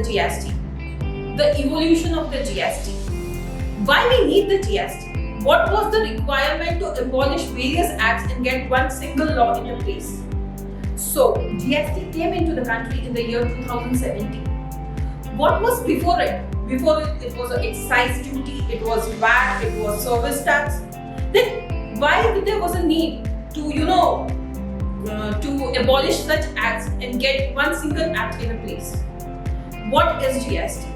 GST, the evolution of the GST, why we need the GST, what was the requirement to abolish various acts and get one single law into place. So, GST came into the country in the year 2017. What was before it? Before it was an excise duty, it was VAT, it was service tax. Then why there was a need to, to abolish such acts and get one single act in a place? What is GST?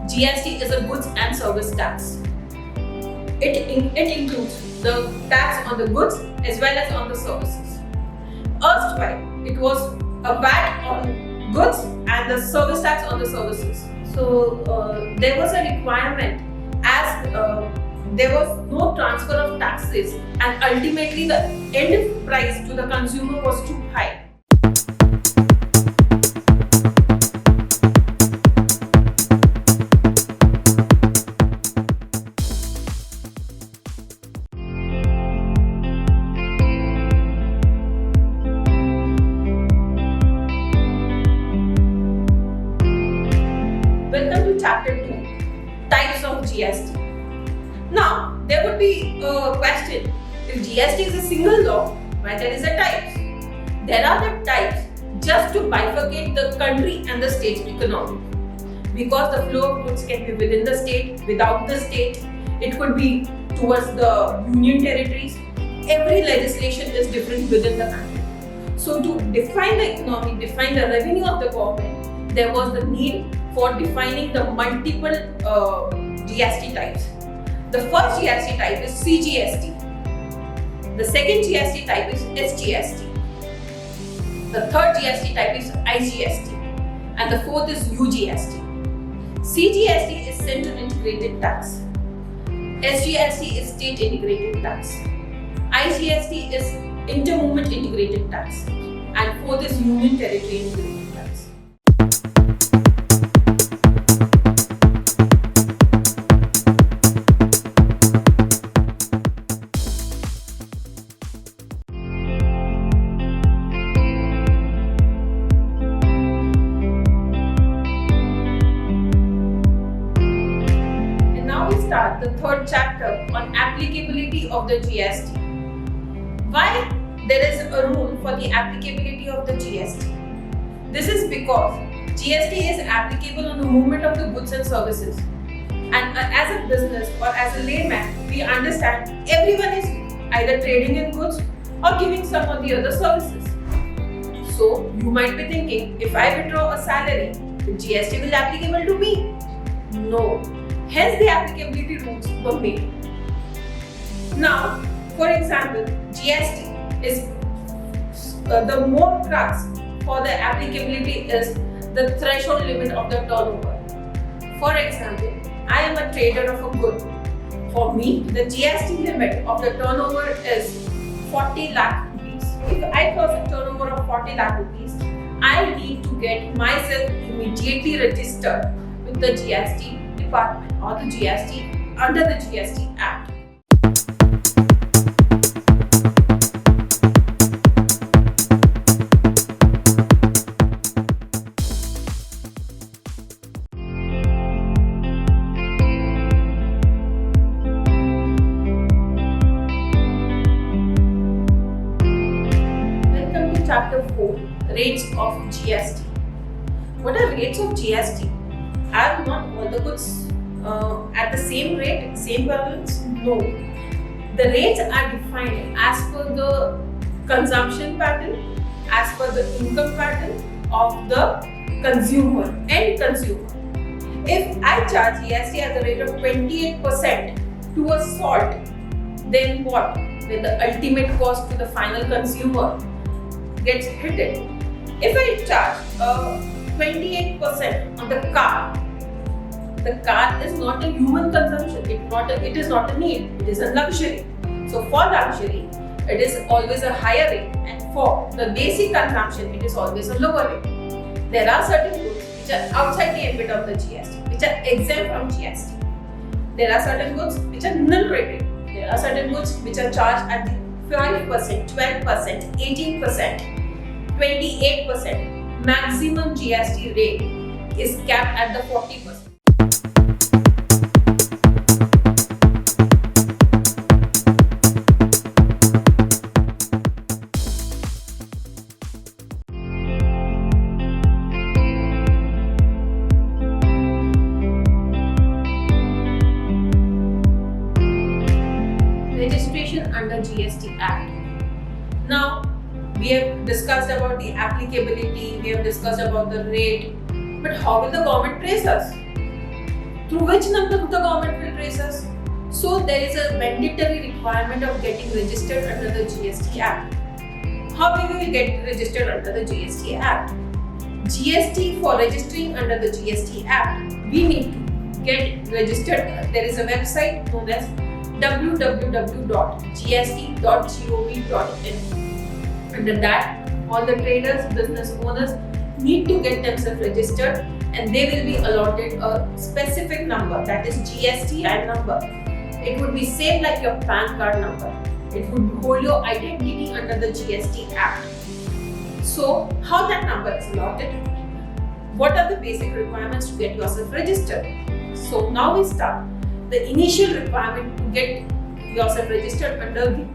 GST is a goods and service tax. It includes the tax on the goods as well as on the services. Erstwhile, it was a VAT on goods and the service tax on the services. So there was a requirement as there was no transfer of taxes and ultimately the end price to the consumer was too high. Welcome to chapter 2, types of GST. Now, there would be a question, if GST is a single law, why there is a types? There are the types just to bifurcate the country and the state economy. Because the flow of goods can be within the state, without the state, it could be towards the union territories. Every legislation is different within the country. So to define the economy, define the revenue of the government, there was the need for defining the multiple GST types. The first GST type is CGST. The second GST type is SGST. The third GST type is IGST. And the fourth is UGST. CGST is Central Integrated Tax. SGST is State Integrated Tax. IGST is Inter-Movement Integrated Tax. And fourth is Union Territory Integrated Tax. Start the third chapter on applicability of the GST. Why there is a rule for the applicability of the GST? This is because GST is applicable on the movement of the goods and services. And as a business or as a layman, we understand everyone is either trading in goods or giving some of the other services. So you might be thinking, if I withdraw a salary, the GST will be applicable to me. No. Hence, the applicability rules were made. Now, for example, GST is the more crux for the applicability is the threshold limit of the turnover. For example, I am a trader of a good. For me, the GST limit of the turnover is 40 lakh rupees. If I cross a turnover of 40 lakh rupees, I need to get myself immediately registered with the GST department or the GST under the GST Act. Welcome to chapter 4, rates of GST. What are rates of GST? Are not all the goods at the same rate, same balance? No. The rates are defined as per the consumption pattern, as per the income pattern of the consumer, end consumer. If I charge GST at the rate of 28% to a salt, then what? Then the ultimate cost to the final consumer gets hit. If I charge 28% on the car is not a human consumption, it is not a need, it is a luxury. So for luxury, it is always a higher rate, and for the basic consumption, it is always a lower rate. There are certain goods which are outside the ambit of the GST, which are exempt from GST. There are certain goods which are nil rated. There are certain goods which are charged at the 5%, 12%, 18%, 28% maximum GST rate is capped at the 40%. Registration under GST Act. Now, we have discussed about the applicability, we have discussed about the rate, but how will the government trace us? Through which number the government will trace us? So, there is a mandatory requirement of getting registered under the GST Act. How we will get registered under the GST Act? GST, for registering under the GST Act, we need to get registered. There is a website known as www.gst.gov.in. Under that, all the traders, business owners need to get themselves registered, and they will be allotted a specific number, that is GSTI number. It would be same like your PAN card number. It would hold your identity under the GST Act. So, how that number is allotted? What are the basic requirements to get yourself registered? So, now we start. The initial requirement to get yourself registered under the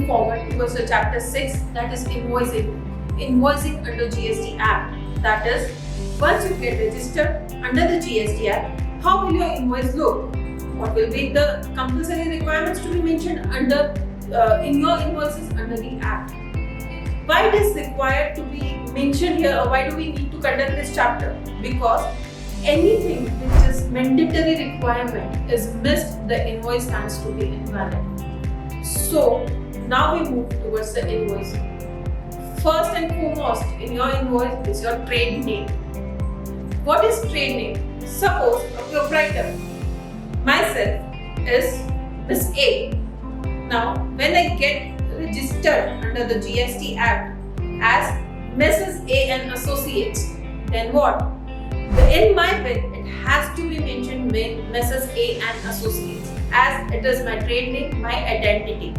forward towards the chapter 6, that is invoicing. Invoicing under GST Act. That is, once you get registered under the GST Act, how will your invoice look? What will be the compulsory requirements to be mentioned under in your invoices under the Act? Why it is required to be mentioned here, or why do we need to conduct this chapter? Because anything which is mandatory requirement is missed, the invoice stands to be invalid. So, now we move towards the invoice. First and foremost in your invoice is your trade name. What is trade name? Suppose a proprietor, myself, is Miss A. Now, when I get registered under the GST Act as Mrs. A and Associates, then what? In my bill, it has to be mentioned Mrs. A and Associates, as it is my trade name, my identity.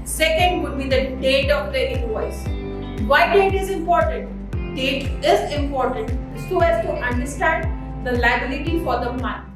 Second would be the date of the invoice. Why date is important? Date is important so as to understand the liability for the month.